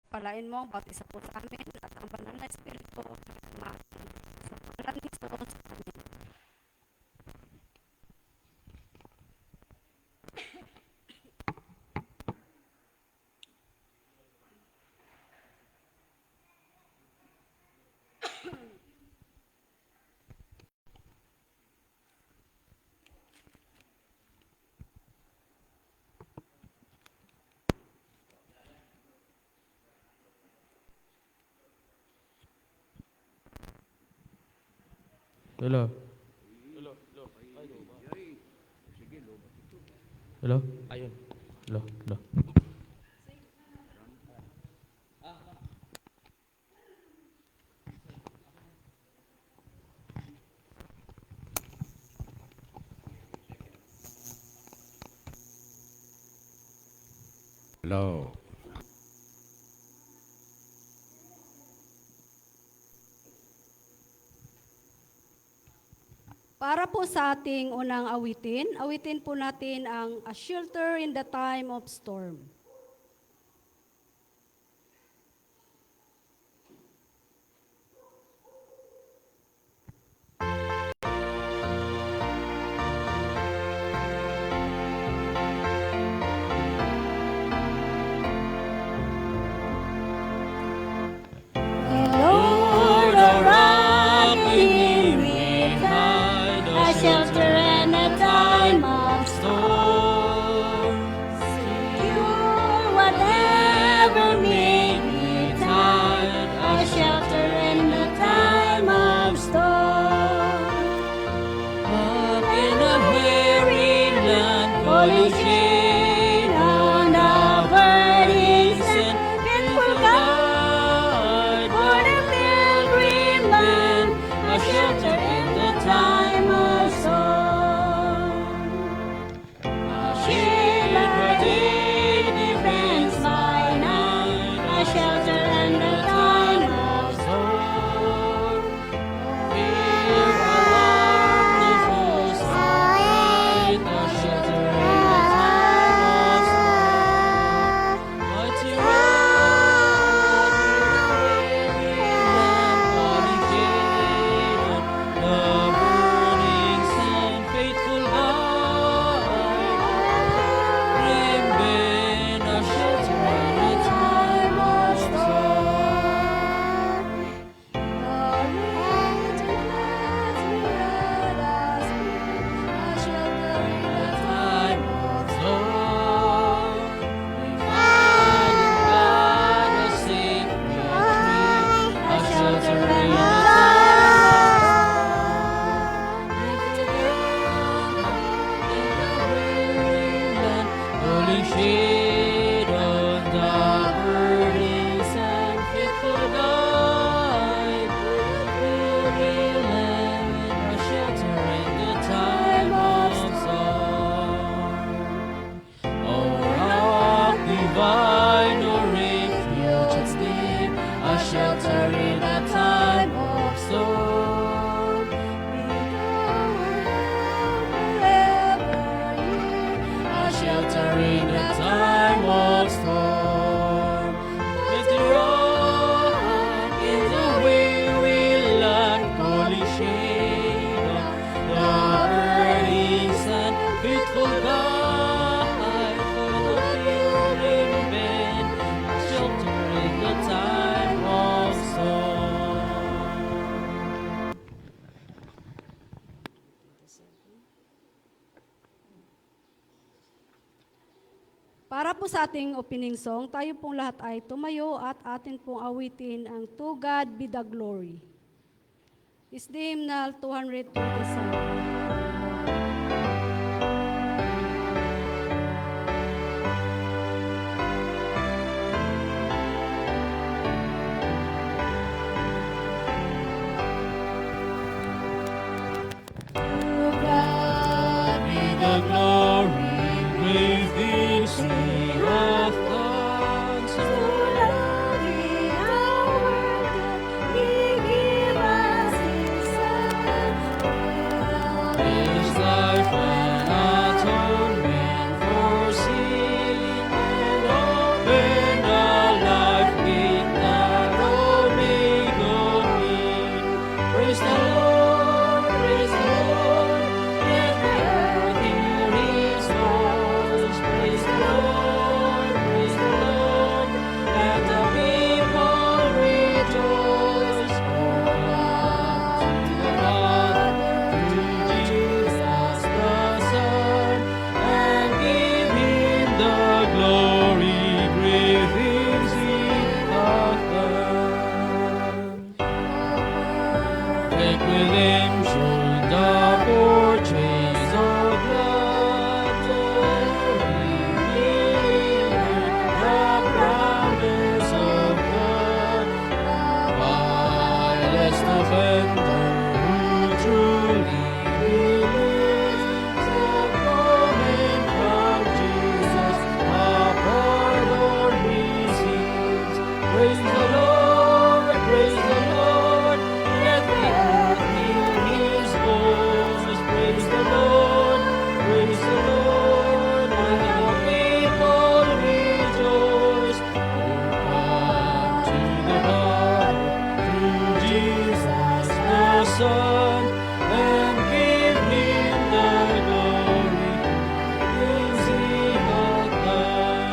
Palain mo ang bawat isa po sa amin at ang banal na Espiritu na sumakin. Sa pangalan ni Jesus. Amen. Hello. Hello? Ayun. Hello. Hello. Hello. Para po sa ating unang awitin po natin ang A Shelter in the Time of Storm. Lord, a rock in me hide, a shelter in a time of storm. Secure whatever may be tide, a shelter in the time of storm. Up in a weary land, falling shade on a burning sand, faithful God, for the pilgrim man, a shelter in the time of storm. A shield by day, defense by night, a shelter in the time of storm. Fear, alarm, the foes fight, a shelter in the time of storm. Mighty rock, weary land, falling shade on the burning sand, faithful guide, remain a shelter in the time of storm. Time of storm, we find in God a safe retreat, a shelter in the time of storm. In the weary land, falling shade on the burning sand, faithful guide, weary land, a shelter in the time of storm. O rock divine, O refuge deep, a shelter in the time of storm. A shelter in the time of storm. Let the rock in the weary land, calling shade on the burning sand, faithful guide for the pilgrim man, a shelter in the time of storm. Para po sa ating opening song, tayo pong lahat ay tumayo at atin pong awitin ang To God Be the Glory. Is the hymnal 227. To God be the glory, praise the sing of thanks. To love in our world, He give us His Son. Well offender who truly believes the moment from Jesus, our poor Lord receives. Praise the Lord, praise the Lord, let the earth hear His voice. Praise the Lord, praise the Lord, let the people rejoice. Oh, come to the Father through Jesus the Son, and give Him the glory, things He hath done.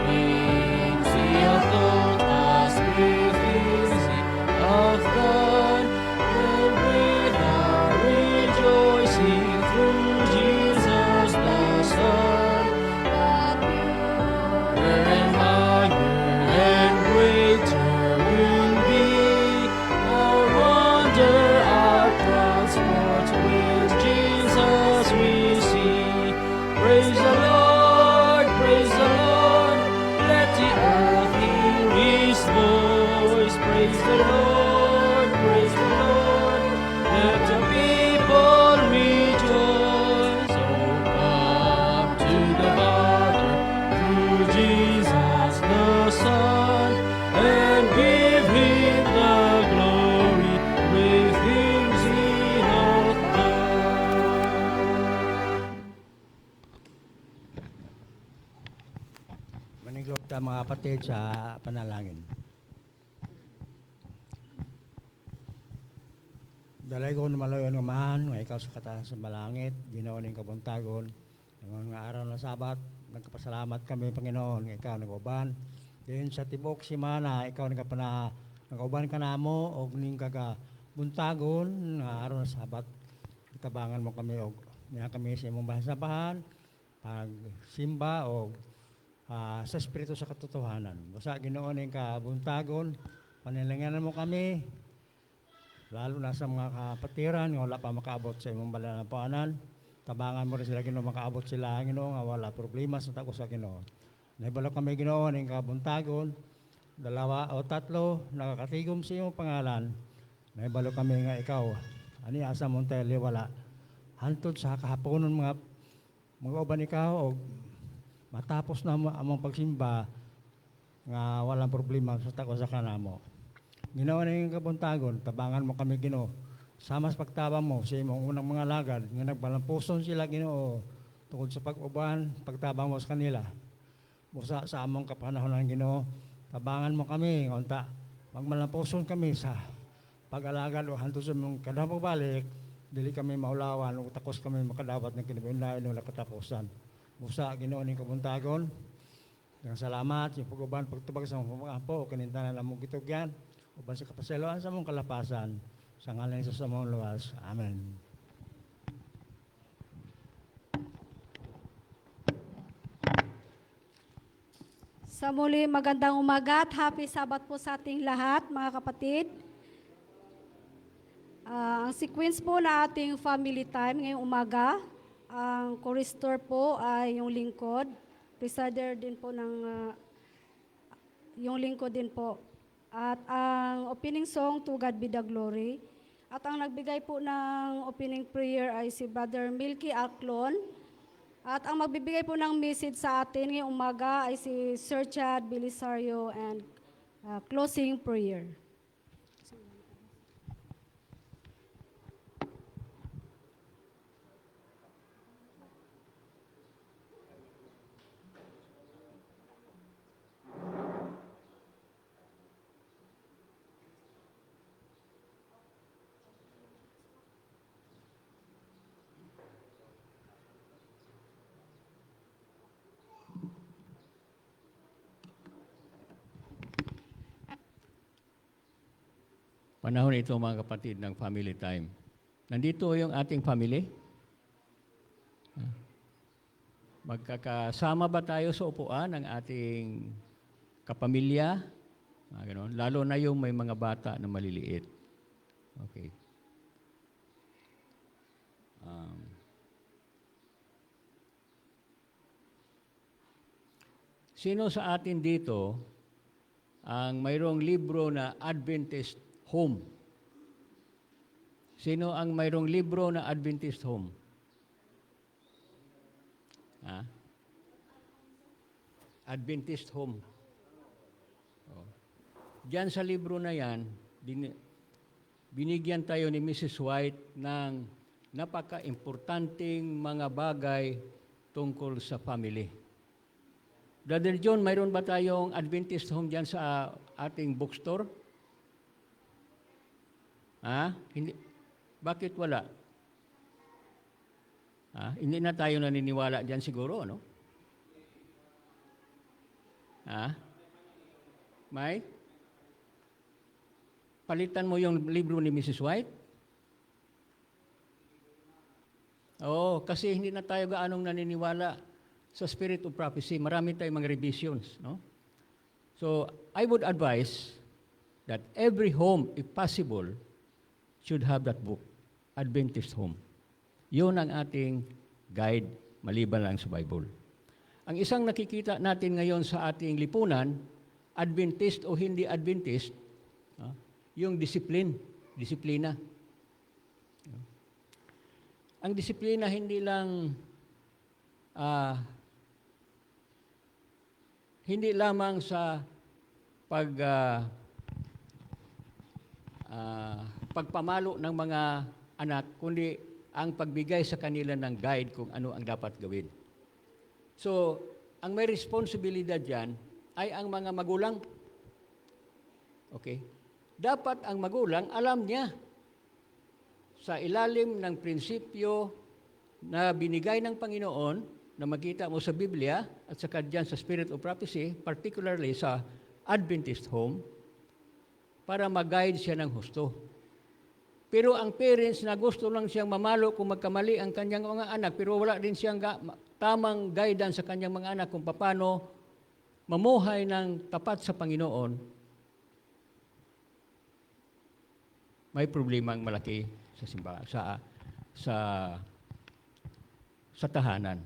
Things He hath taught us, great things He hath done, and we are rejoicing through Jesus the Son. And higher and greater will be our wonder, our transport with Jesus we see. Praise the Lord, praise the Lord, let the earth hear His voice. Praise the Lord, praise the Lord, let the people rejoice. Oh, come to the Father through Jesus the Son, and give Him the glory, great things He hath done. Maniglog ta mga kapatid sa panalangin. Dalay ko na malayon nga mahan, nga ikaw sa kataas sa balangit, Ginoo ning kabuntagon, ng mga araw na Sabat, nagkapasalamat kami Panginoon, nga ikaw nag-uban. Din sa tibok simana, ikaw nag-uban ka namo, og ning buntagon, nga araw na Sabat, tabangan mo kami, og niya kami sa imong bahasabahan, pagsimba, og sa Espiritu sa katotohanan. Basta Ginoo ning kabuntagon, panilanganan mo kami, lalo na sa mga kapatiran nga wala pa makaabot sa imong balanapanan. Tabangan mo rin sila Ginoo, makaabot sila Ginoo nga wala problema sa tako sa Ginoo. Naibalo kami Ginoo ning kabuntagon, 2 o 3 nakakatigom sa iyong pangalan. Naibalo kami nga ikaw ani asa mong wala hantod sa kahaponon mga uban ikaw, og matapos na among pagsimba nga walang problema sa tako sa kanamo. Ginoo ning kabuntagon, tabangan mo kami Ginoo. Sama sa pagtabang mo sa imong unang mga lagad nga nagbalampuson sila Ginoo tungod sa pag-uban, pagtabang mo sa kanila. Busa sa among kapanahonan Ginoo, tabangan mo kami unta magmalampuson kami sa pag-alagad o hantod sa imong kadamo balik, dili kami maulawan o takos kami makadawat ng kinabuhi ng katapusan. Busa Ginoo ning kabuntagon, ng salamat, yung pag-uban, pagtubag sa mga po, kanintanan na mong gitugyan, uban sa kapasaluan sa mong kalapasan, sa ngalan sa mong luwas. Amen. Sa muli, magandang umaga at happy Sabat po sa ating lahat, mga kapatid. Ang sequence po na ating family time ngayong umaga, ang chorister po ay yung lingkod, presider din po ng yung lingkod din po. At ang opening song, To God Be the Glory. At ang nagbigay po ng opening prayer ay si Brother Milky Alclon. At ang magbibigay po ng message sa atin ngayong umaga ay si Sir Chad Belisario and closing prayer. Panahon ito mga kapatid ng family time. Nandito yung ating family. Magkakasama ba tayo sa upuan ng ating kapamilya? Ganon. Lalo na yung may mga bata na maliliit. Okay. Sino sa atin dito ang mayroong libro na Adventist home. Sino ang mayroong libro na Adventist home? Ha? Adventist home. Oh. Diyan sa libro na yan, binigyan tayo ni Mrs. White ng napaka-importanting mga bagay tungkol sa family. Brother John, mayroon ba tayong Adventist home diyan sa ating bookstore? Ha? Hindi. Bakit wala? Ha? Hindi na tayo naniniwala diyan siguro, ano? Ha? May? Palitan mo yung libro ni Mrs. White? Oo, kasi hindi na tayo gaanong naniniwala sa Spirit of Prophecy. Marami tayong mga revisions, no? So, I would advise that every home, if possible, should have that book, Adventist Home. Yun ang ating guide, maliban lang sa Bible. Ang isang nakikita natin ngayon sa ating lipunan, Adventist o hindi Adventist, yung disiplina. Ang disiplina hindi lamang sa pagpamalo ng mga anak, kundi ang pagbigay sa kanila ng guide kung ano ang dapat gawin. So, ang may responsibilidad diyan ay ang mga magulang. Okay? Dapat ang magulang alam niya sa ilalim ng prinsipyo na binigay ng Panginoon na makita mo sa Biblia at saka dyan sa Spirit of Prophecy, particularly sa Adventist home, para mag-guide siya ng husto. Pero ang parents na gusto lang siyang mamalo kung magkamali ang kanyang mga anak, pero wala din siyang tamang guidance sa kanyang mga anak kung paano mamuhay ng tapat sa Panginoon, may problemang malaki sa simbahan, sa tahanan.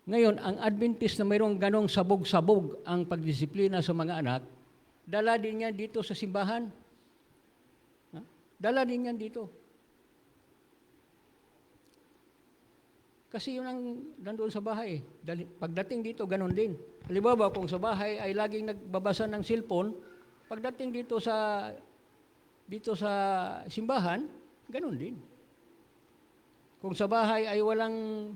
Ngayon, ang Adventist na mayroong ganong sabog-sabog ang pagdisiplina sa mga anak, dala din yan dito sa simbahan. Dala din yan dito. Kasi yun ang nandoon sa bahay. Pagdating dito, ganon din. Halimbawa, kung sa bahay ay laging nagbabasa ng cellphone, pagdating dito sa simbahan, ganon din. Kung sa bahay ay walang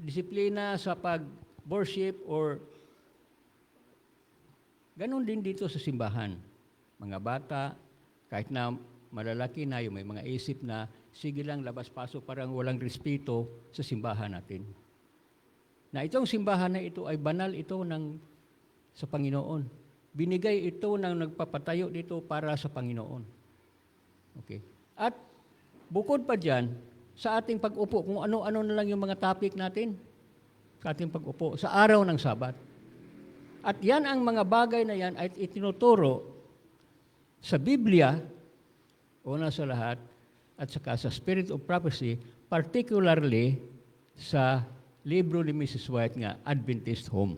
disiplina sa pag-worship or ganon din dito sa simbahan. Mga bata, kahit na malalaki na, yung may mga isip na, sige lang, labas-pasok, parang walang respeto sa simbahan natin. Na itong simbahan na ito ay banal ito sa Panginoon. Binigay ito ng nagpapatayo dito para sa Panginoon. Okay. At bukod pa dyan, sa ating pag-upo, kung ano-ano na lang yung mga topic natin sa ating pag-upo, sa araw ng Sabat. At yan ang mga bagay na yan ay itinuturo sa Biblia, una sa lahat, at saka sa Spirit of Prophecy, particularly sa libro ni Mrs. White nga, Adventist Home.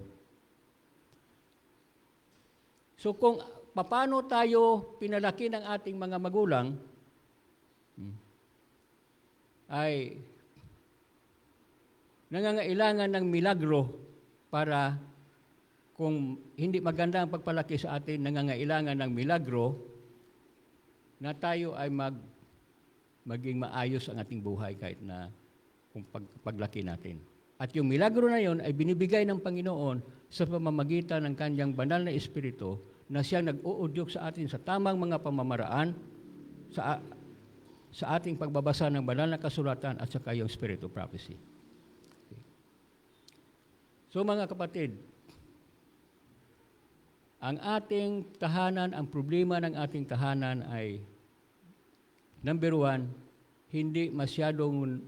So kung paano tayo pinalaki ng ating mga magulang, ay nangangailangan ng milagro para kung hindi maganda ang pagpalaki sa atin, nangangailangan ng milagro na tayo ay maging maayos ang ating buhay kahit na kung paglaki natin. At yung milagro na yon ay binibigay ng Panginoon sa pamamagitan ng Kanyang banal na Espiritu na siyang nag-uudyok sa atin sa tamang mga pamamaraan sa ating pagbabasa ng banal na kasulatan at saka yung Spirit of Prophecy. Okay. So mga kapatid, ang ating tahanan, ang problema ng ating tahanan ay, number one, hindi masyadong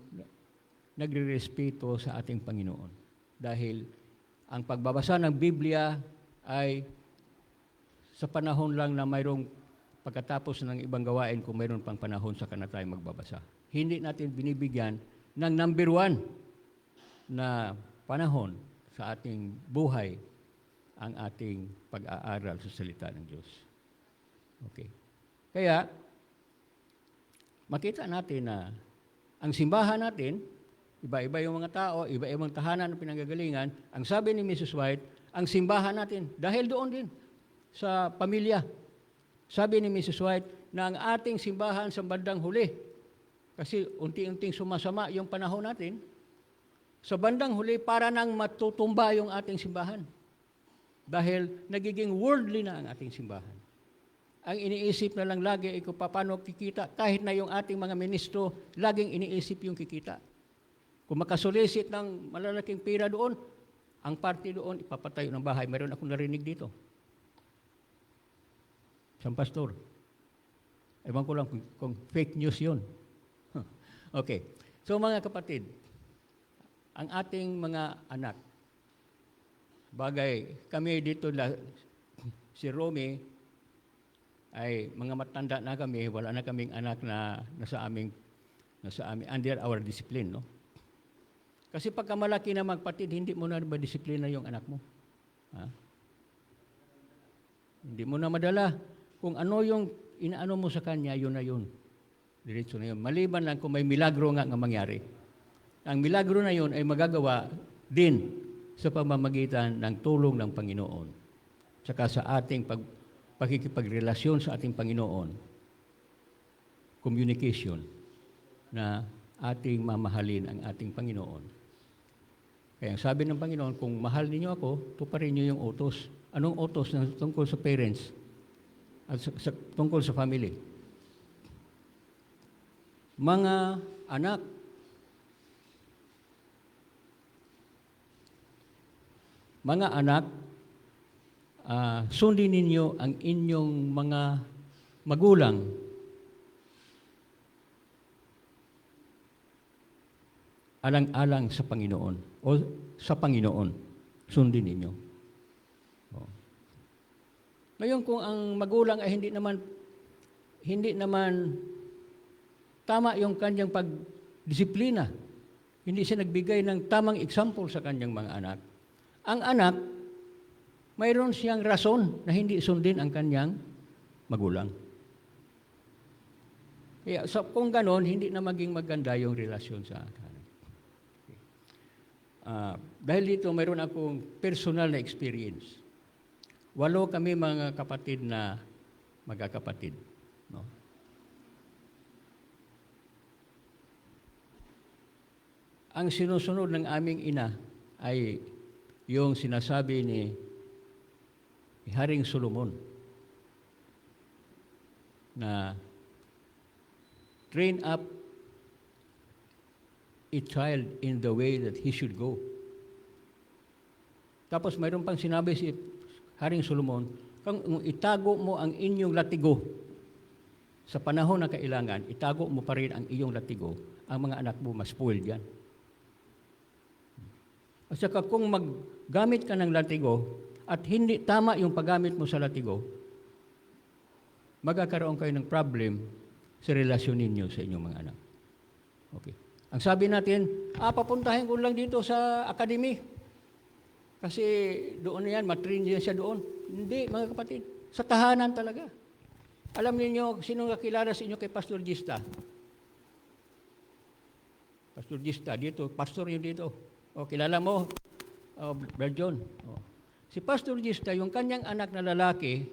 nagre-respeto sa ating Panginoon. Dahil ang pagbabasa ng Biblia ay sa panahon lang na mayroong pagkatapos ng ibang gawain kung mayroon pang panahon sa na tayo magbabasa. Hindi natin binibigyan ng number one na panahon sa ating buhay ang ating pag-aaral sa salita ng Diyos. Okay. Kaya, makita natin na ang simbahan natin, iba-iba yung mga tao, iba-ibang tahanan ng pinanggagalingan, ang sabi ni Mrs. White, ang simbahan natin, dahil doon din sa pamilya. Sabi ni Mrs. White na ang ating simbahan sa bandang huli, kasi unti-unting sumasama yung panahon natin, sa bandang huli para nang matutumba yung ating simbahan. Dahil nagiging worldly na ang ating simbahan. Ang iniisip na lang lagi ay kung paano kikita, kahit na yung ating mga ministro, laging iniisip yung kikita. Kung makasulisit ng malalaking pera doon, ang party doon, ipapatayo ng bahay. Meron akong narinig dito. Isang pastor. Ewan ko lang kung fake news yun. Okay. So mga kapatid, ang ating mga anak, bagay kami dito, si Romy, ay mga matanda na kami, wala na kaming anak na nasa aming under our discipline, no? Kasi pagka malaki na magpatid, hindi mo na ba disiplina yung anak mo? Ha? Hindi mo na madala. Kung ano yung inaano mo sa kanya, yun na yun. Diretso na yun. Maliban lang kung may milagro nga mangyari. Ang milagro na yun ay magagawa din sa pamamagitan ng tulong ng Panginoon. Saka sa ating pakikipagrelasyon sa ating Panginoon, communication, na ating mamahalin ang ating Panginoon. Kaya sabi ng Panginoon, kung mahal ninyo ako, tuparin niyo yung utos. Anong utos na tungkol sa parents at tungkol sa family? Mga anak, sundin ninyo ang inyong mga magulang alang-alang sa Panginoon o sa Panginoon. Sundin ninyo. O. Ngayon, kung ang magulang ay hindi naman tama yung kanyang pagdisiplina, hindi siya nagbigay ng tamang example sa kanyang mga anak, ang anak, mayroon siyang rason na hindi sundin ang kanyang magulang. Kaya kung ganon, hindi na maging maganda yung relasyon sa anak. Dahil dito, mayroon akong personal na experience. 8 kami mga kapatid na magkakapatid. No? Ang sinusunod ng aming ina ay yung sinasabi ni Haring Solomon na train up a child in the way that he should go. Tapos mayroon pang sinabi si Haring Solomon, kung itago mo ang inyong latigo sa panahon na kailangan, itago mo pa rin ang iyong latigo, ang mga anak mo ma-spoiled yan. At saka kung maggamit ka ng latigo at hindi tama yung paggamit mo sa latigo, magkakaroon kayo ng problem sa relasyon ninyo sa inyong mga anak. Okay. Ang sabi natin, papuntahin ko lang dito sa academy. Kasi doon na yan, matrain niya siya doon. Hindi, mga kapatid. Sa tahanan talaga. Alam niyo sino kakilala sa inyo kay Pastor Gista? Pastor Gista, dito. Pastor yun dito. O, kilala mo? O, Brad John. O. Si Pastor Gista, yung kanyang anak na lalaki,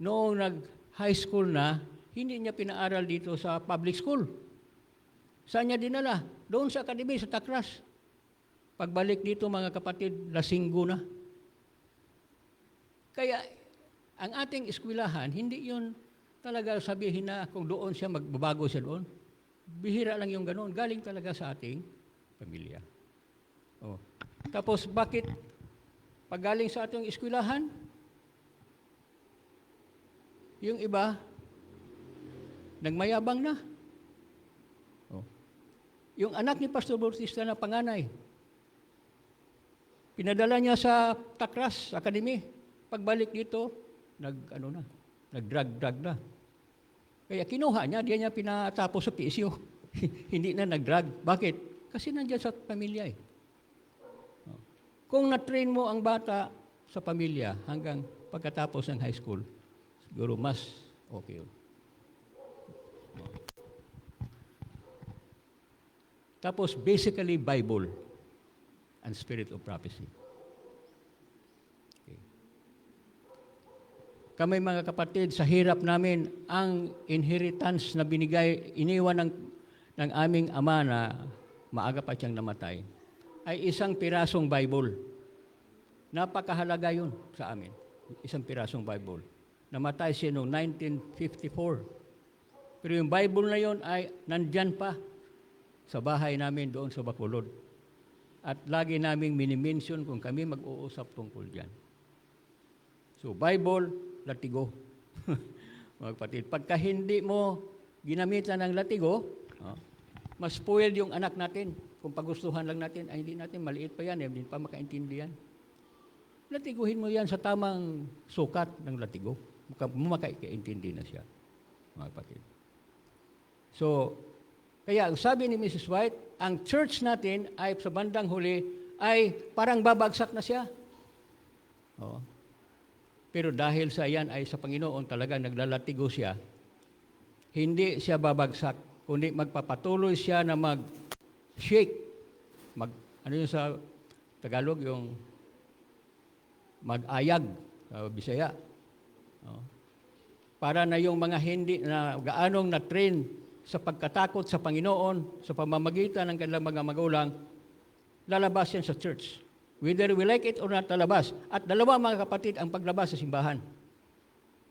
noong nag-high school na, hindi niya pinaaral dito sa public school. Saan niya dinala? Doon sa academy, sa Takras. Pagbalik dito, mga kapatid, lasinggo na. Kaya, ang ating eskwelahan, hindi yun talaga sabihin na kung doon siya, magbabago siya doon. Bihira lang yung ganoon. Galing talaga sa ating pamilya. Oh. Tapos, bakit paggaling sa ating eskwelahan, yung iba, nagmayabang na. Oh. Yung anak ni Pastor Bautista na panganay, pinadala niya sa Takras Academy. Pagbalik dito, nag-drug na. Kaya kinuha niya, di niya pinatapos sa PSU. Hindi na nag-drug. Bakit? Kasi nandiyan sa pamilya eh. Kung na-train mo ang bata sa pamilya hanggang pagkatapos ng high school, siguro mas okay yun. Tapos, basically, Bible and spirit of prophecy. Okay. Kami mga kapatid, sa hirap namin, ang inheritance na iniwan ng aming ama na maaga pa siyang namatay, ay isang pirasong Bible. Napakahalaga yun sa amin. Isang pirasong Bible. Namatay siya noong 1954. Pero yung Bible na yun ay nandyan pa sa bahay namin doon sa Bacolod. At lagi naming minimension kung kami mag-uusap tungkol dyan. So, Bible, latigo. Mga kapatid, pagka hindi mo ginamitan ng latigo, mas spoiled yung anak natin. Kung pagustuhan lang natin, ay hindi natin, maliit pa yan, hindi pa makaintindihan. Latiguhin mo yan sa tamang sukat ng latigo. Makakaintindi na siya, mga kapatid. So, kaya ang sabi ni Mrs. White, ang church natin ay sa bandang huli ay parang babagsak na siya. Oo. Pero dahil sa yan ay sa Panginoon talaga naglalatigo siya, hindi siya babagsak, kundi magpapatuloy siya na mag-shake. Ano yun sa Tagalog? Yung mag-ayag sa Bisaya. Para na yung mga hindi na gaanong na-train sa pagkatakot sa Panginoon, sa pamamagitan ng kanilang mga magulang, lalabas yan sa church. Whether we like it or not, lalabas. At dalawa mga kapatid ang paglabas sa simbahan.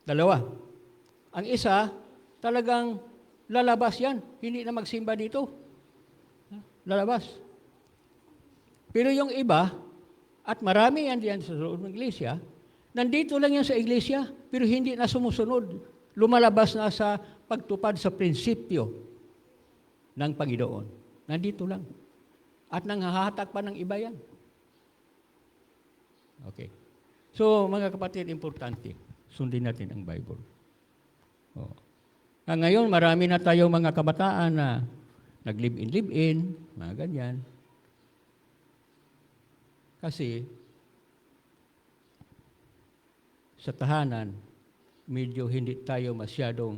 Dalawa. Ang isa, talagang lalabas yan. Hindi na magsimba dito. Lalabas. Pero yung iba, at marami yan diyan sa loob ng iglesia, nandito lang yan sa iglesia, pero hindi na sumusunod. Lumalabas na sa pagtupad sa prinsipyo ng Panginoon. Nandito lang. At nanghahatak pa ng iba yan. Okay. So, mga kapatid, importante, sundin natin ang Bible. Ngayon, marami na tayong mga kabataan na nag-live-in, mga ganyan. Kasi, sa tahanan, medyo hindi tayo masyadong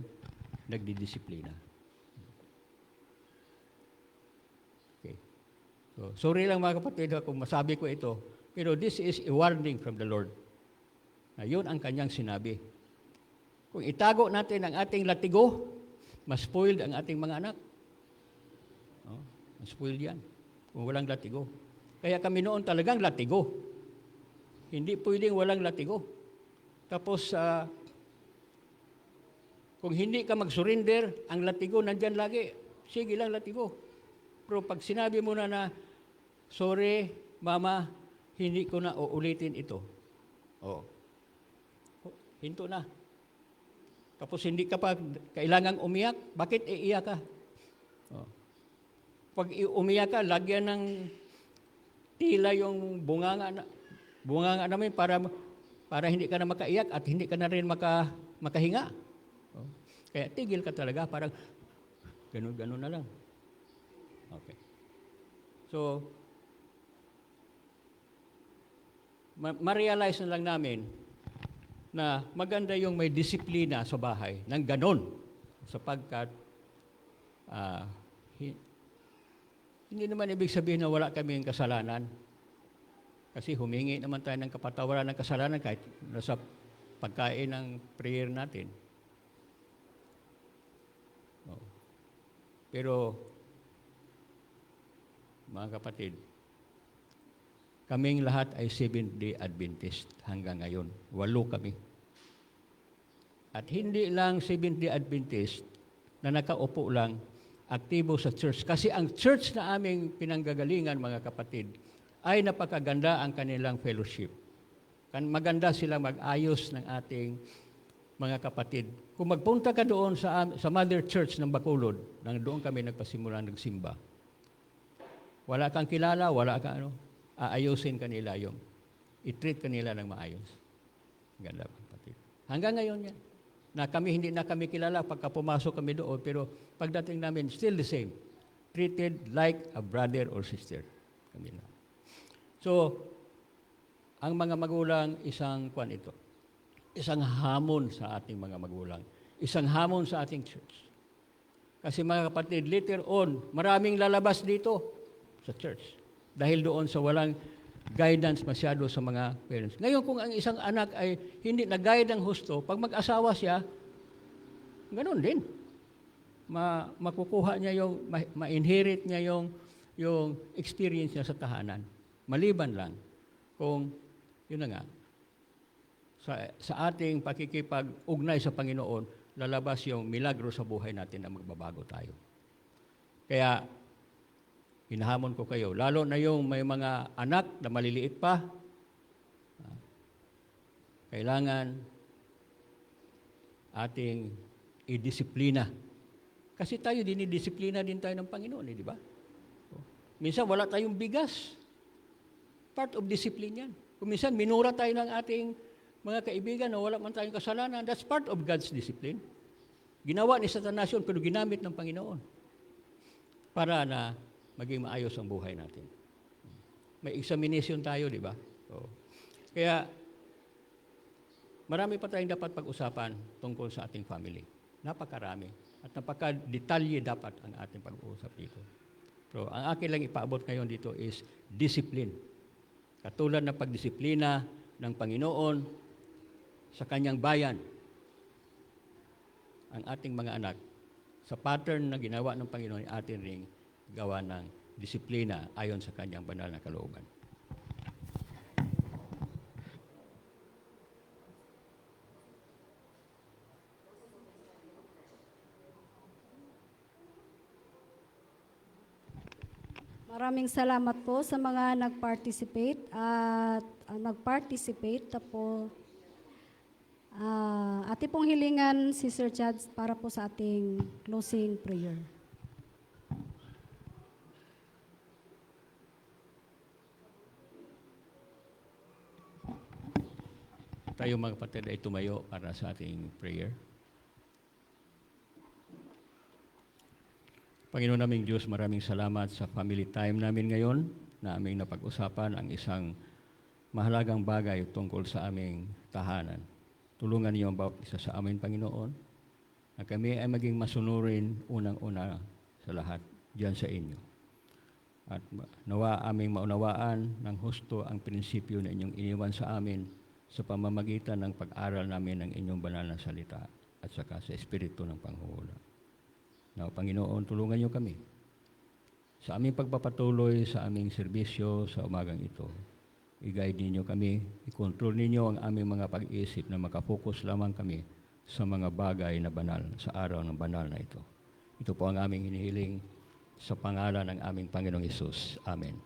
nagdidisiplina. Okay. So, sorry lang mga kapatid kung masabi ko ito, pero this is a warning from the Lord. Na yun ang kanyang sinabi. Kung itago natin ang ating latigo, mas spoiled ang ating mga anak. Mas spoiled yan. Kung walang latigo. Kaya kami noon talagang latigo. Hindi pwedeng walang latigo. Tapos, kung hindi ka mag-surrender, ang latigo nandyan lagi. Sige lang latigo. Pero pag sinabi mo na sorry, mama, hindi ko na uulitin ito. Hinto na. Tapos hindi ka pa kailangang umiyak, bakit iiyak ka? Pag umiyak ka, lagyan ng tila yung bunganga namin para hindi ka na makaiyak at hindi ka na rin makahinga. Kaya tigil ka talaga, parang ganun na lang. Okay. So, ma-realize na lang namin na maganda yung may disiplina sa bahay ng ganon sapagkat hindi naman ibig sabihin na wala kaming kasalanan. Kasi humingi naman tayo ng kapatawaran ng kasalanan kahit nasa pagkain ng prayer natin. Pero, mga kapatid, kaming lahat ay Seventh-day Adventist hanggang ngayon. 8 kami. At hindi lang Seventh-day Adventist na nakaupo lang, aktibo sa church. Kasi ang church na aming pinanggagalingan, mga kapatid, ay napakaganda ang kanilang fellowship. Maganda sila mag-ayos ng ating mga kapatid. Kung magpunta ka doon sa Mother Church ng Bacolod, doon kami nagpasimula nagsimba. Wala kang kilala, wala kang aayusin kanila yung i-treat kanila ng maayos. Ganda, kapatid. Hanggang ngayon yan. Hindi na kami kilala pagka pumasok kami doon, pero pagdating namin, still the same. Treated like a brother or sister. Kami na. So, ang mga magulang isang kwan ito. Isang hamon sa ating mga magulang. Isang hamon sa ating church. Kasi mga kapatid, later on, maraming lalabas dito sa church. Dahil doon sa walang guidance masyado sa mga parents. Ngayon, kung ang isang anak ay hindi na-guide ng husto, pag mag-asawa siya, ganun din. Makukuha niya yung, ma-inherit niya yung experience niya sa tahanan. Maliban lang kung, yun na nga, sa ating pakikipag-ugnay sa Panginoon, lalabas yung milagro sa buhay natin na magbabago tayo. Kaya, hinahamon ko kayo, lalo na yung may mga anak na maliliit pa, kailangan ating idisiplina. Kasi tayo, dinidisiplina din tayo ng Panginoon, di ba? Minsan, wala tayong bigas. Part of discipline yan. Kung minsan, minura tayo ng ating mga kaibigan na wala man tayong kasalanan, that's part of God's discipline. Ginawa ni Satanas yun, pero ginamit ng Panginoon para na maging maayos ang buhay natin. May examination tayo, di ba? So, kaya, marami pa tayong dapat pag-usapan tungkol sa ating family. Napakarami. At napaka-detalye dapat ang ating pag-uusap dito. Pero ang akin lang ipaabot ngayon dito is discipline. Katulad ng pagdisiplina ng Panginoon sa kanyang bayan, ang ating mga anak, sa pattern na ginawa ng Panginoon, atin ring gawa ng disiplina ayon sa kanyang banal na kalooban. Maraming salamat po sa mga nag-participate at ating pong hilingan si Sir Chad para po sa ating closing prayer. Tayo mga kapatid ay tumayo para sa ating prayer. Panginoon naming Diyos, maraming salamat sa family time namin ngayon na aming napag-usapan ang isang mahalagang bagay tungkol sa aming tahanan. Tulungan niyo ang bawat isa sa amin, Panginoon, na kami ay maging masunurin unang-una sa lahat diyan sa inyo. At nawa aming maunawaan ng husto ang prinsipyo na inyong iniwan sa amin sa pamamagitan ng pag-aral namin ng inyong banal na salita at saka sa espiritu ng panghuhula. Now, Panginoon, tulungan niyo kami sa aming pagpapatuloy sa aming serbisyo sa umagang ito. I-guide ninyo kami, i-control ninyo ang aming mga pag-iisip na makapokus lamang kami sa mga bagay na banal, sa araw ng banal na ito. Ito po ang aming hinihiling sa pangalan ng aming Panginoong Hesus. Amen.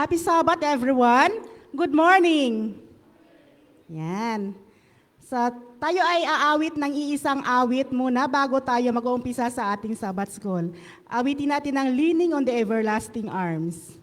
Happy Sabbath, everyone. Good morning. Yan. So, tayo ay aawit ng iisang awit muna bago tayo mag-uumpisa sa ating Sabbath School. Awitin natin ang Leaning on the Everlasting Arms.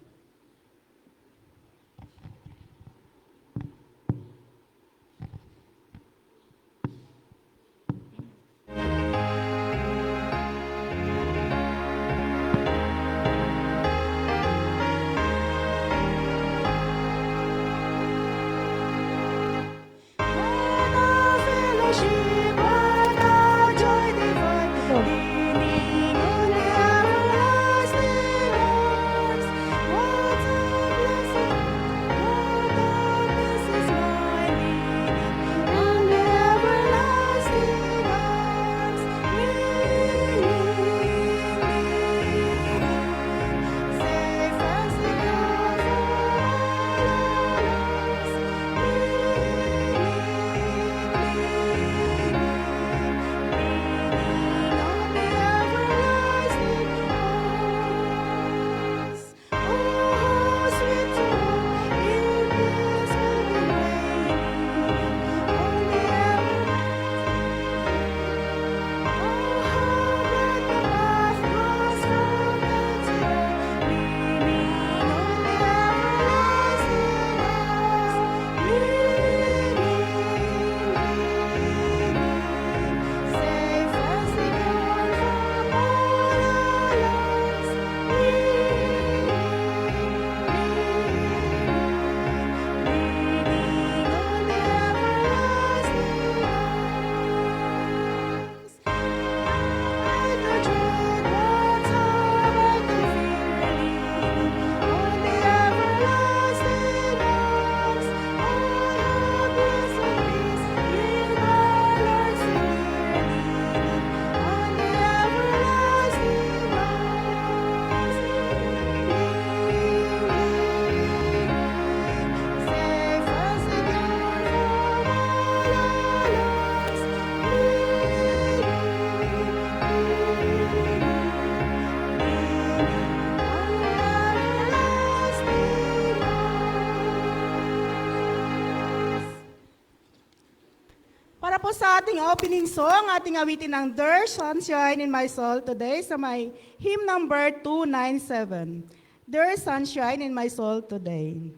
Para po sa ating opening song, ating awitin ang There's Sunshine in My Soul today sa may hymn number 297. There's Sunshine in My Soul today.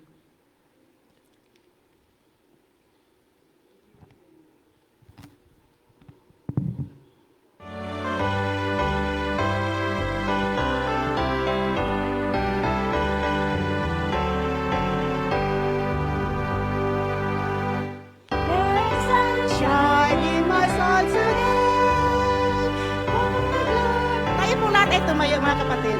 There's sunshine in my soul today. Tayo po natin tumayo mga kapatid.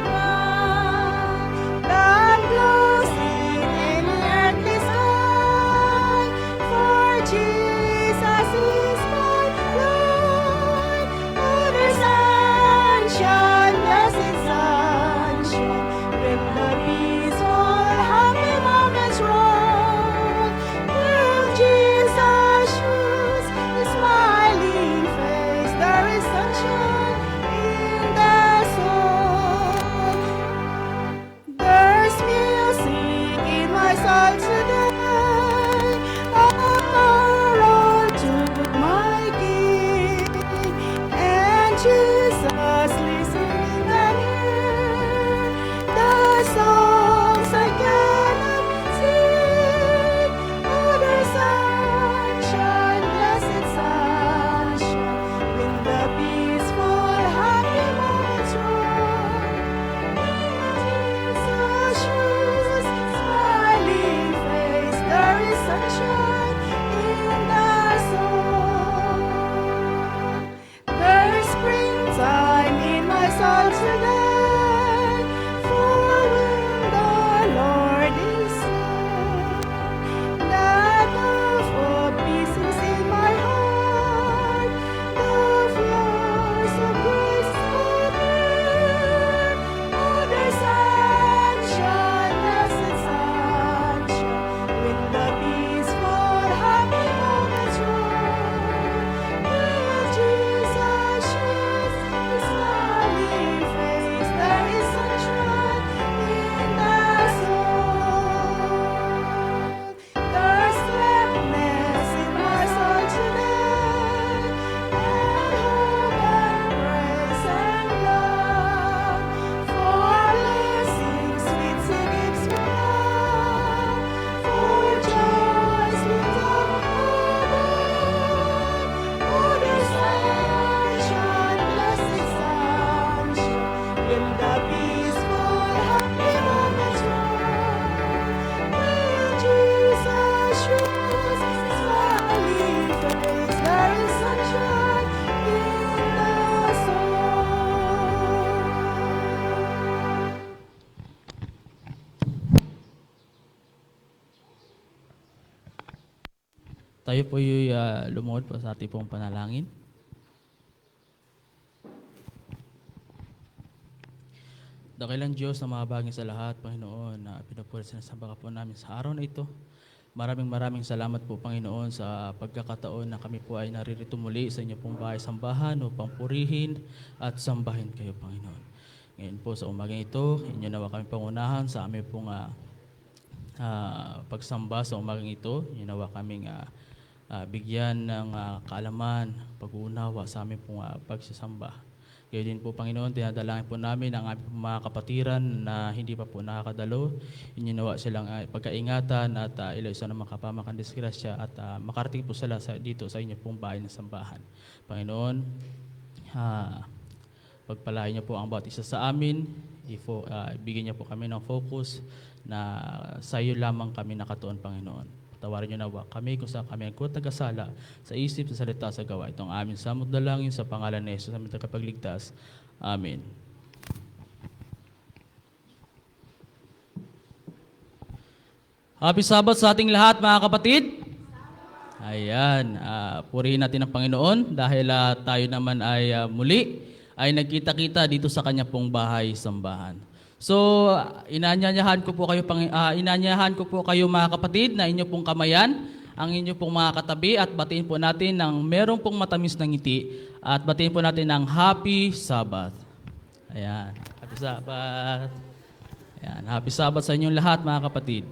Love glows in an earthly sky, for Jesus is my Lord. Oh, there's sunshine, blessed sunshine, when the peaceful, happy moments roll. Will Jesus shows His smiling face, there is sunshine in the soul. There's music in my soul today, a carol to my King, and Jesus listening and hear the songs I cannot sing. Oh, there's sunshine, blessed sunshine, when the peaceful, happy moments roll. Jesus shows smiling face, there is sunshine in the soul. There is springtime in my soul today, for when the Lord is near, the love of peace is in my heart, the flowers of grace appear. Oh, there's sunshine, blessed sunshine, when the peaceful, Tayo po yung lumuhod po sa ating pong panalangin. Dakilang Diyos na mabagin sa lahat, Panginoon, na pinupuri sinasamba ka po namin sa araw na ito. Maraming salamat po, Panginoon, sa pagkakataon na kami po ay naririto muli sa inyo pong bahay-sambahan upang purihin at sambahin kayo, Panginoon. Ngayon po sa umagang ito, inyo nawa kami pangunahan sa aming pong pagsamba sa umagang ito. Inyo nawa kaming bigyan ng kaalaman, pag-uunawa sa aming pong pagsasamba. Kaya din po, Panginoon, dinadalangin po namin ang aming mga kapatiran na hindi pa po nakakadalo. Inyo nawa silang pagkaingatan at ilayso ng mga kapamakan disgrasya at makarating po sila dito sa inyo pong bahay ng sambahan. Panginoon, pagpalain niyo po ang bawat isa sa amin. Bigyan niyo po kami ng focus na sa iyo lamang kami nakatuon, Panginoon. Tawarin niyo nawa kami kung saan kami nagkutagasala sa isip, sa salita, sa gawa. Itong amin samot dalangin sa pangalan ni Jesus, aming tagapagligtas. Amen. Happy Sabbath sa ating lahat, mga kapatid. Ayan, purihin natin ang Panginoon dahil tayo naman ay muli ay nagkita-kita dito sa kanya pong bahay-sambahan. So, inanyayahan ko po kayo mga kapatid na inyo pong kamayan, ang inyo pong mga katabi at batiin po natin ng merong pong matamis na ngiti at batiin po natin ng Happy Sabbath. Ayan, Happy Sabbath. Ayan, Happy Sabbath sa inyong lahat mga kapatid.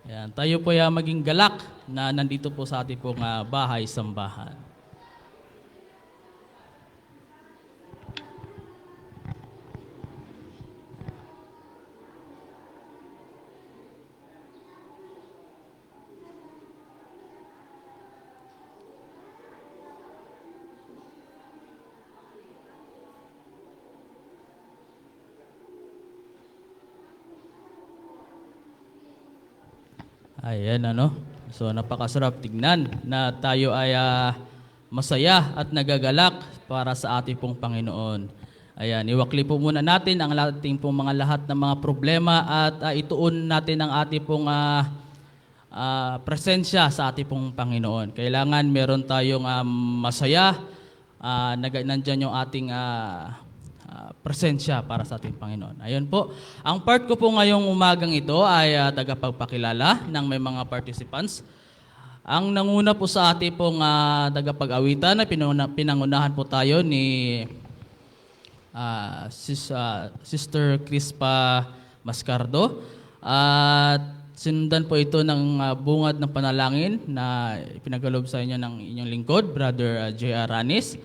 Ayan, tayo po ay maging galak na nandito po sa ating pong bahay-sambahan. Ayan, So, napakasarap tignan na tayo ay masaya at nagagalak para sa ating pong Panginoon. Ayan, iwakli po muna natin ang ating pong lahat ng mga problema at ituon natin ang ating pong presensya sa ating pong Panginoon. Kailangan meron tayong masaya, nandyan yung ating presensya para sa ating Panginoon. Ayun po. Ang part ko po ngayong umagang ito ay tagapagpakilala ng may mga participants. Ang nanguna po sa ating pong tagapag-awitan na pinangunahan po tayo ni Sister Crispa Mascardo. At sinundan po ito ng bungad ng panalangin na ipinagkaloob sa inyo ng inyong lingkod, Brother J.R. Ranis.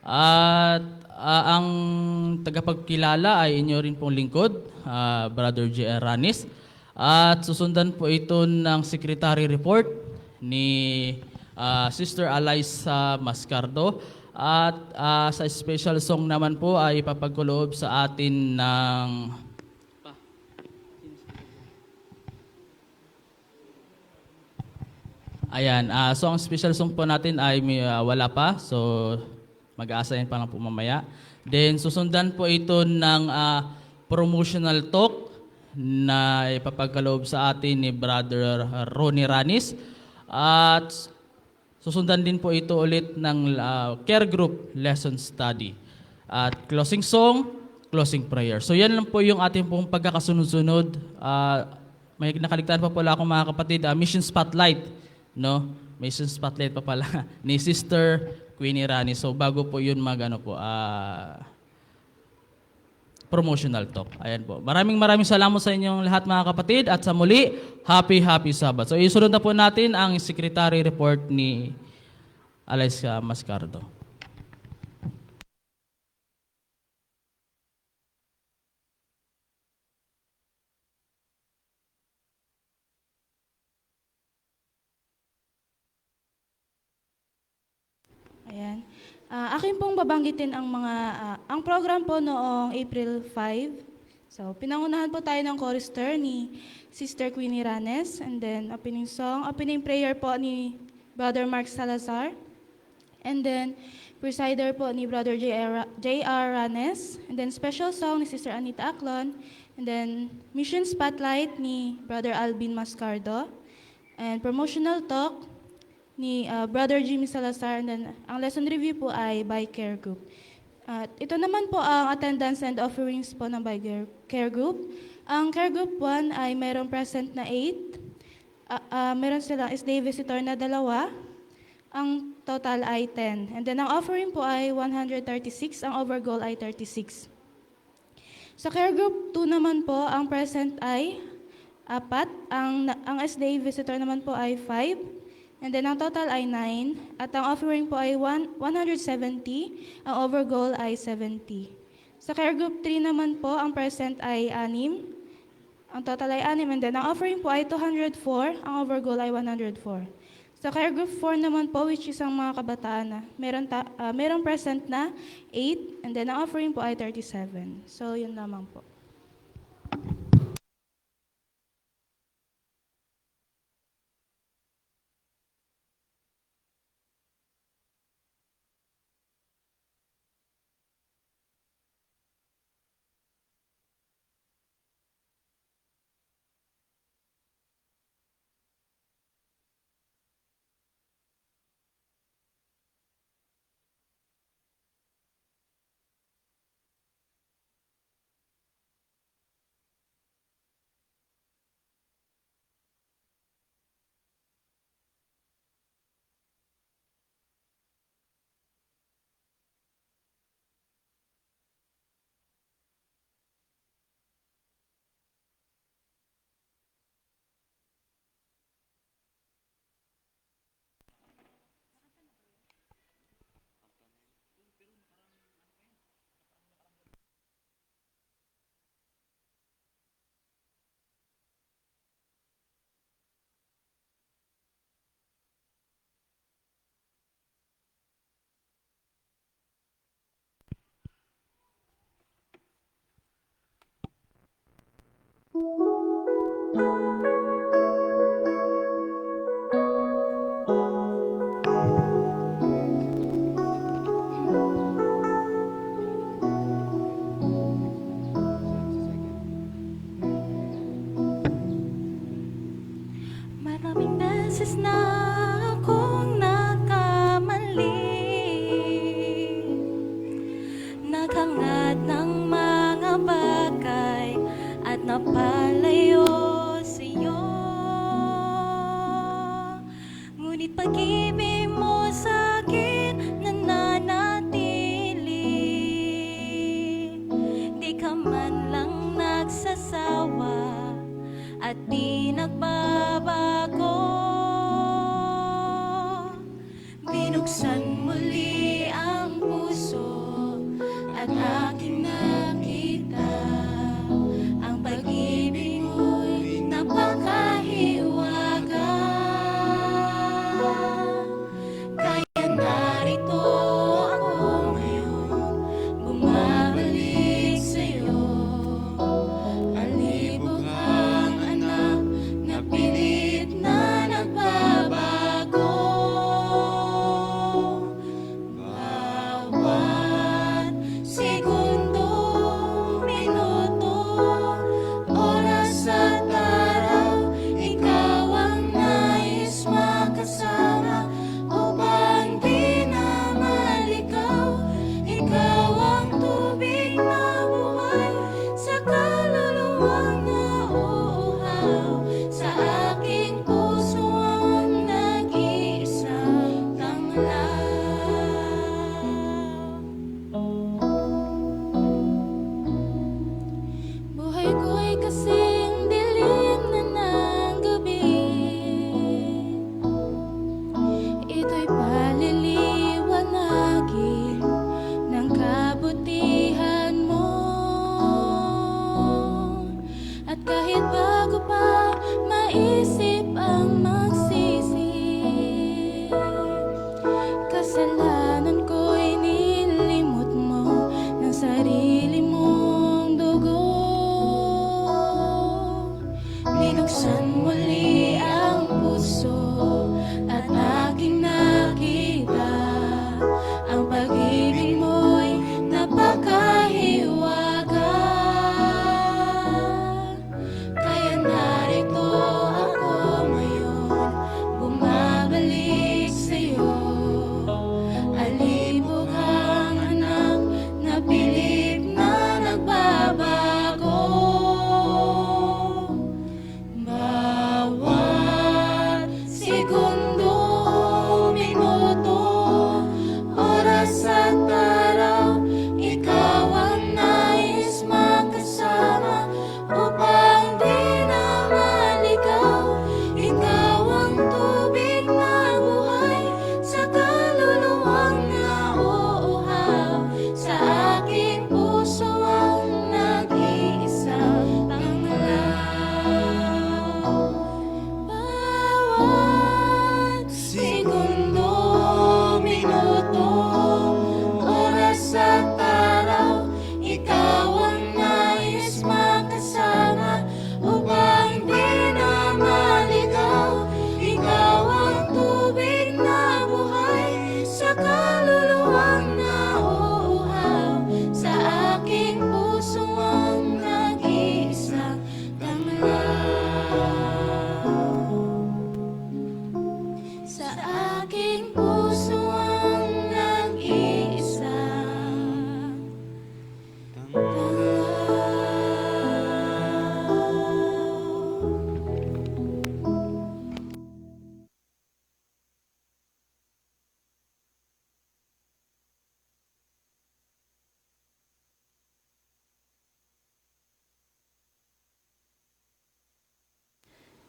At ang tagapagkilala ay inyo rin pong lingkod, Brother J.R. Ranis. At susundan po ito ng secretary report ni Sister Alyssa Mascardo. At sa special song naman po ay ipapagkaloob sa atin ng ayan, so ang special song po natin ay wala pa. So mag-aasayan pa lang po mamaya. Then, susundan po ito ng promotional talk na ipapagkaloob sa atin ni Brother Ronnie Ranis. At susundan din po ito ulit ng care group lesson study. At closing song, closing prayer. So, yan lang po yung ating pong pagkakasunod-sunod. May nakaligtaan pa pala akong mga kapatid, Mission Spotlight. No? Mission Spotlight pa pala ni Sister Queenie Rani. So bago po yun promotional talk. Ayan po. Maraming salamat sa inyong lahat mga kapatid at sa muli, Happy Sabbath. So isunod na po natin ang secretary report ni Alyssa Mascardo. Ayan. Akin pong babanggitin ang program po noong April 5. So, pinangunahan po tayo ng chorister ni Sister Queenie Ranes, and then opening prayer po ni Brother Mark Salazar, and then presider po ni Brother J.R. Ranes, and then special song ni Sister Anita Aclon, and then mission spotlight ni Brother Alvin Mascardo, and promotional talk ni Brother Jimmy Salazar. And then, ang lesson review po ay by care group. At ito naman po ang attendance and offerings po ng by care group. Ang care group 1 ay mayroong present na 8. Meron silang day visitor na 2. Ang total ay 10. And then ang offering po ay 136, ang overgoal ay 36. Sa care group 2 naman po, ang present ay 4, ang day visitor naman po ay 5, and then ang total ay 9, at ang offering po ay 170, ang overgoal ay 70. Sa care group 3 naman po, ang present ay 6, ang total ay 6, and then ang offering po ay 204, ang overgoal ay 104. Sa care group 4 naman po, which is ang mga kabataan na, merong present na 8, and then ang offering po ay 37. So, yun lamang po. Maraming beses na akong nagkamali, naghangad ng mga bagay at napalayo sa'yo. Ngunit pag-ibig mo sa'kin nananatili, di ka man lang nagsasawa at di nagbabago. Binuksan muli ang puso at aking nakita ang pag-ibig mo'y napakahiwaga. Kaya narito ako ngayon, bumabalik sa'yo. Palibog ang anak na pilit na nagbabago. Bawat segundo, minuto, oras at araw, ikaw ang nais makasama upang di na malikaw. Ikaw ang tubig na buhay sa kaluluwang nauuhaw. Sa aking puso ang nag-iisang tanglaw. Buhay ko'y kasing dilim na ng gabi. Ito'y paliliwanagin ng kabutihan mo. At kahit bago pa maisip ang magsisi, kasalanan ko'y nilimot mo ng sarili mong dugo. Binuksan muli ang puso at aking nakita ang pag-ibig mo'y napakahiwaga. Kaya narito ako ngayon,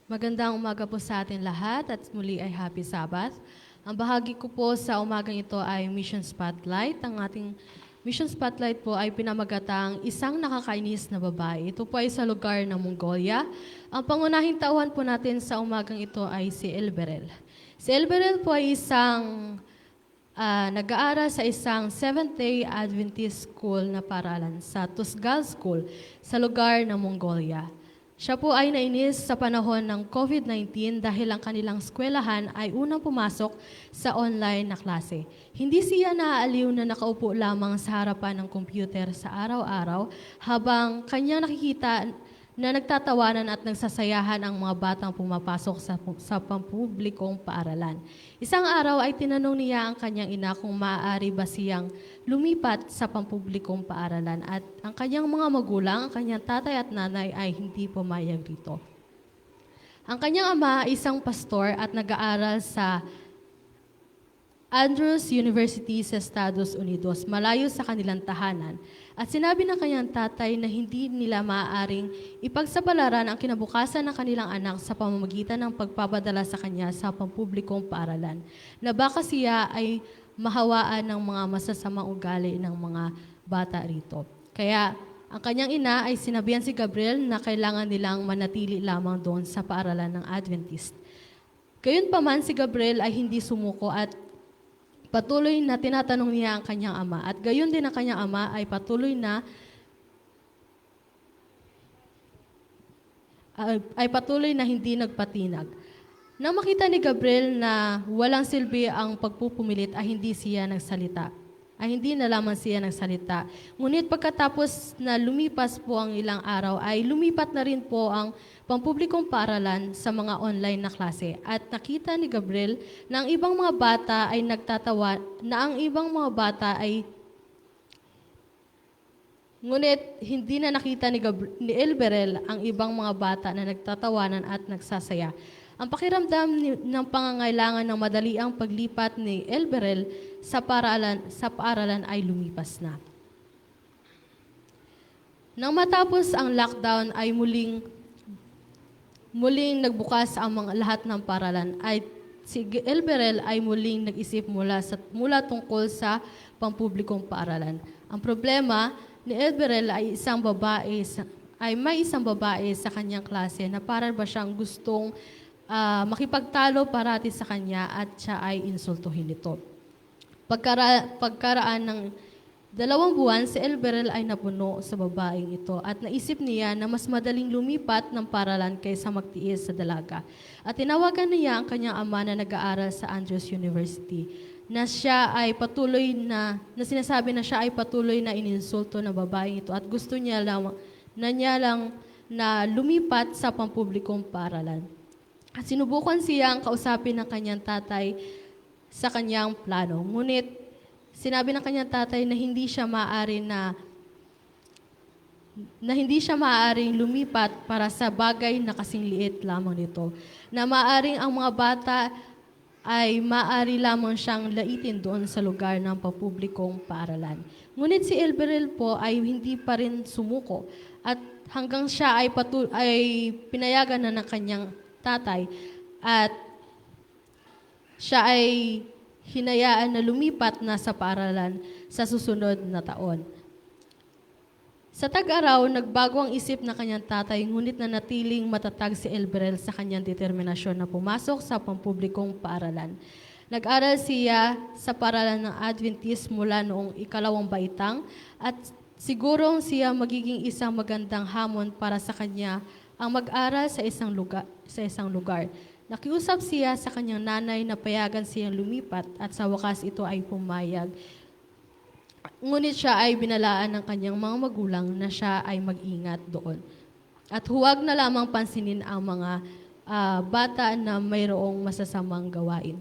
Magandang umaga po sa atin lahat at muli ay Happy Sabbath. Ang bahagi ko po sa umagang ito ay Mission Spotlight. Ang ating Mission Spotlight po ay pinamagatang Isang Nakakainis na Babae. Ito po ay sa lugar ng Mongolia. Ang pangunahing tauhan po natin sa umagang ito ay si Elberel. Si Elberel po ay isang nag-aaral sa isang Seventh-day Adventist school na paralan sa Tusgal School sa lugar ng Mongolia. Siya po ay nainis sa panahon ng COVID-19 dahil ang kanilang eskwelahan ay unang pumasok sa online na klase. Hindi siya naaaliw na nakaupo lamang sa harapan ng computer sa araw-araw habang kanyang nakikita na nagtatawanan at nagsasayahan ang mga batang pumapasok sa pampublikong paaralan. Isang araw ay tinanong niya ang kanyang ina kung maaari ba siyang lumipat sa pampublikong paaralan at ang kanyang mga magulang, ang kanyang tatay at nanay ay hindi pumayag rito. Ang kanyang ama ay isang pastor at nag-aaral sa Andrews University sa Estados Unidos, malayo sa kanilang tahanan. At sinabi ng kanyang tatay na hindi nila maaaring ipagsabalaran ang kinabukasan ng kanilang anak sa pamamagitan ng pagpapadala sa kanya sa pampublikong paaralan, na baka siya ay mahawaan ng mga masasamang ugali ng mga bata rito. Kaya ang kanyang ina ay sinabihan si Gabriel na kailangan nilang manatili lamang doon sa paaralan ng Adventist. Gayunpaman si Gabriel ay hindi sumuko at patuloy na tinatanong niya ang kanyang ama. At gayon din ang kanyang ama ay patuloy na hindi nagpatinag. Nang makita ni Gabriel na walang silbi ang pagpupumilit ay hindi na lamang siya nagsalita. Ngunit pagkatapos na lumipas po ang ilang araw ay lumipat na rin po ang pampublikong paaralan sa mga online na klase. At nakita ni Gabriel na ang ibang mga bata ay ngunit hindi na nakita ni Elberel ang ibang mga bata na nagtatawanan at nagsasaya. Ang pakiramdam ng pangangailangan ng madaliang paglipat ni Elberel sa paaralan ay lumipas na. Nang matapos ang lockdown ay muling nagbukas ang mga lahat ng paaralan ay si Elberel ay muling nag-isip mula tungkol sa pampublikong paaralan. Ang problema ni Elberel ay may isang babae sa kanyang klase na para ba siyang gustong makipagtalo parati sa kanya at siya ay insultuhin ito. Pagkaraan ng 2 buwan, si Elberel ay napuno sa babaeng ito at naisip niya na mas madaling lumipat ng paralan kaysa magtiis sa dalaga. At tinawagan niya ang kanyang ama na nag-aaral sa Andrews University na sinasabi na siya ay patuloy na ininsulto ng babaeng ito at gusto niya lang na lumipat sa pampublikong paaralan. At sinubukan siyang kausapin ng kanyang tatay sa kanyang plano. Ngunit sinabi ng kanyang tatay na hindi siya maaaring lumipat para sa bagay na kasing liit lamang nito. Na maaaring ang mga bata ay maaari lamang siyang laitin doon sa lugar ng pampublikong paaralan. Ngunit si Elberel po ay hindi pa rin sumuko at hanggang siya ay pinayagan na ng kanyang tatay at siya ay hinayaan na lumipat na sa paaralan sa susunod na taon. Sa tag-araw, nagbago ang isip ng kanyang tatay, ngunit nanatiling matatag si Elberel sa kanyang determinasyon na pumasok sa pampublikong paaralan. Nag-aral siya sa paaralan ng Adventist mula noong 2 baitang at sigurong siya magiging isang magandang hamon para sa kanya ang mag-aral sa isang lugar. Nakiusap siya sa kanyang nanay na payagan siyang lumipat at sa wakas ito ay pumayag. Ngunit siya ay binalaan ng kanyang mga magulang na siya ay mag-ingat doon. At huwag na lamang pansinin ang mga bata na mayroong masasamang gawain.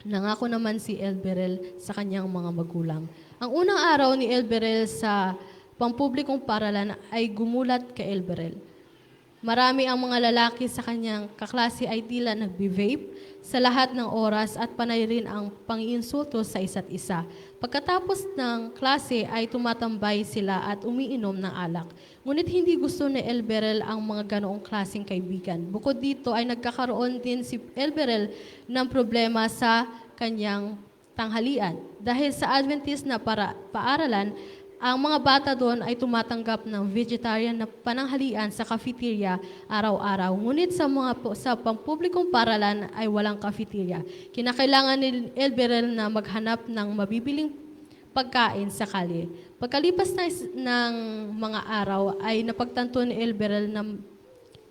Nangako naman si Elberel sa kanyang mga magulang. Ang unang araw ni Elberel sa pampublikong paaralan ay gumulat kay Elberel. Marami ang mga lalaki sa kanyang kaklase ay tila nagbe-vape sa lahat ng oras at panay rin ang pangiinsulto sa isa't isa. Pagkatapos ng klase ay tumatambay sila at umiinom ng alak. Ngunit hindi gusto ni Elberel ang mga ganoong klaseng kaibigan. Bukod dito ay nagkakaroon din si Elberel ng problema sa kanyang tanghalian. Dahil sa Adventist na paaralan, ang mga bata doon ay tumatanggap ng vegetarian na pananghalian sa cafeteria araw-araw. Ngunit sa pampublikong paralan ay walang cafeteria. Kinakailangan ni Elberel na maghanap ng mabibiling pagkain sa kalye. Pagkalipas ng mga araw ay napagtanto ni Elberel na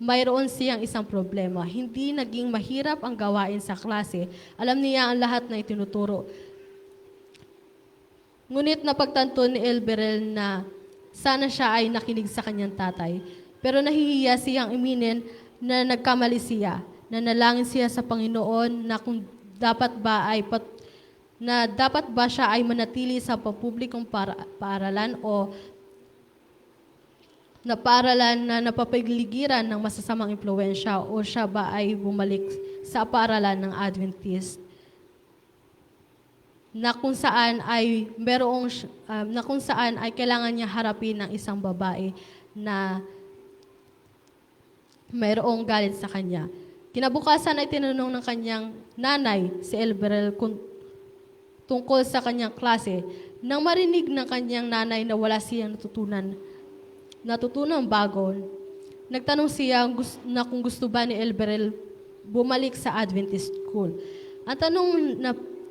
mayroon siyang isang problema. Hindi naging mahirap ang gawain sa klase. Alam niya ang lahat na itinuturo. Ngunit napagtanto ni Elberel na sana siya ay nakinig sa kanyang tatay. Pero nahihiya siyang iminin na nagkamali siya. Nanalangin siya sa Panginoon na kung dapat ba siya ay manatili sa pampublikong paaralan o na paaralan na napapagligiran ng masasamang impluwensya o siya ba ay bumalik sa paaralan ng Adventist na kung saan ay kailangan niya harapin ng isang babae na mayroong galit sa kanya. Kinabukasan ay tinanong ng kanyang nanay si Elberel tungkol sa kanyang klase. Nang marinig ng kanyang nanay na wala siyang natutunan bago, nagtanong siya na kung gusto ba ni Elberel bumalik sa Adventist school.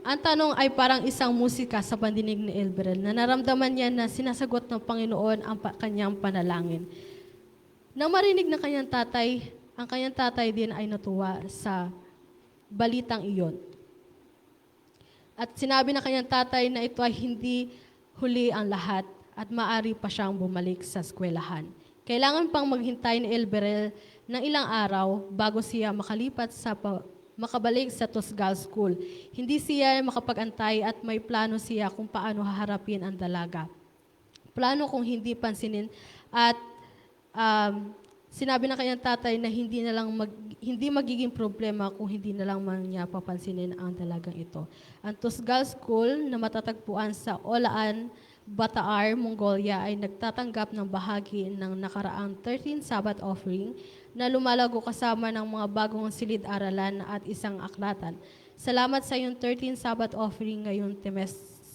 Ang tanong ay parang isang musika sa pandinig ni Elberel na naramdaman niya na sinasagot ng Panginoon ang kanyang panalangin. Nang marinig ng kanyang tatay, ang kanyang tatay din ay natuwa sa balitang iyon. At sinabi ng kanyang tatay na ito ay hindi huli ang lahat at maaari pa siyang bumalik sa eskwelahan. Kailangan pang maghintay ni Elberel ng ilang araw bago siya makabalik sa Tosgal School. Hindi siya makapag-antay at may plano siya kung paano haharapin ang dalaga. Plano kung hindi pansinin at sinabi ng kanyang tatay na hindi magiging problema kung hindi na lang man niya papansinin ang dalagang ito. Ang Tosgal School na matatagpuan sa Olaan, Bataar, Mongolia ay nagtatanggap ng bahagi ng nakaraang 13 Sabbath offering na lumalago kasama ng mga bagong silid-aralan at isang aklatan. Salamat sa iyong 13 Sabbath offering ngayong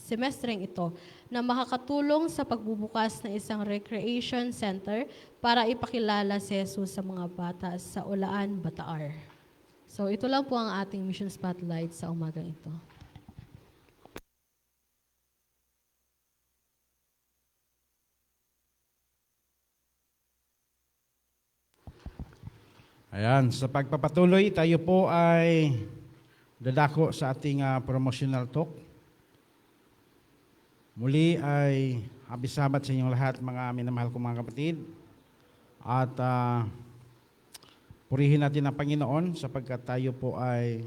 semestreng ito na makakatulong sa pagbubukas ng isang recreation center para ipakilala si Jesus sa mga bata sa Olaan, Bataar. So ito lang po ang ating mission spotlight sa umagang ito. Ayan, sa pagpapatuloy, tayo po ay dadako sa ating promotional talk. Muli ay habisabat sa inyong lahat, mga minamahal kong mga kapatid. At purihin natin ang Panginoon sapagkat tayo po ay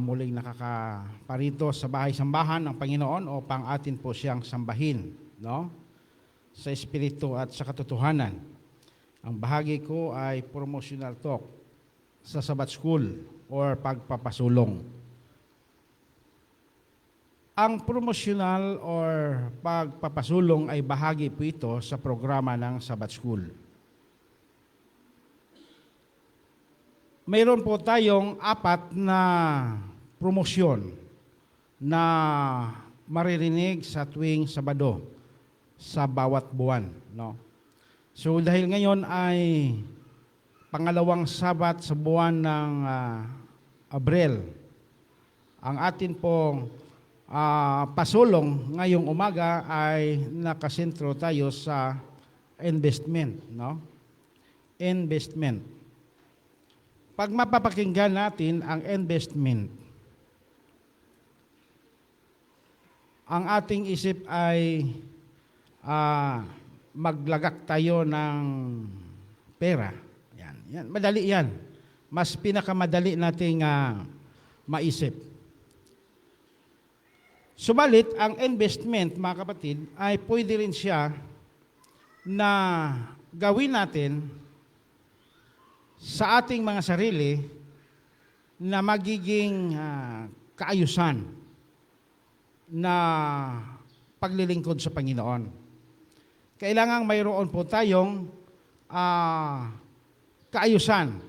muling nakakaparito sa bahay-sambahan ng Panginoon upang atin po siyang sambahin, no? Sa Espiritu at sa katotohanan. Ang bahagi ko ay promotional talk sa Sabbath School or pagpapasulong. Ang promotional or pagpapasulong ay bahagi po ito sa programa ng Sabbath School. Mayroon po tayong 4 na promosyon na maririnig sa tuwing Sabado sa bawat buwan, no? So dahil ngayon ay pangalawang Sabat sa buwan ng Abril, ang atin pong pasulong ngayong umaga ay nakasentro tayo sa investment, no? Investment. Pag mapapakinggan natin ang investment, ang ating isip ay maglagak tayo ng pera. Yan. Madali yan. Mas pinakamadali nating maisip. Subalit, ang investment, mga kapatid, ay pwede rin siya na gawin natin sa ating mga sarili na magiging kaayusan na paglilingkod sa Panginoon. Kailangang mayroon po tayong kaayusan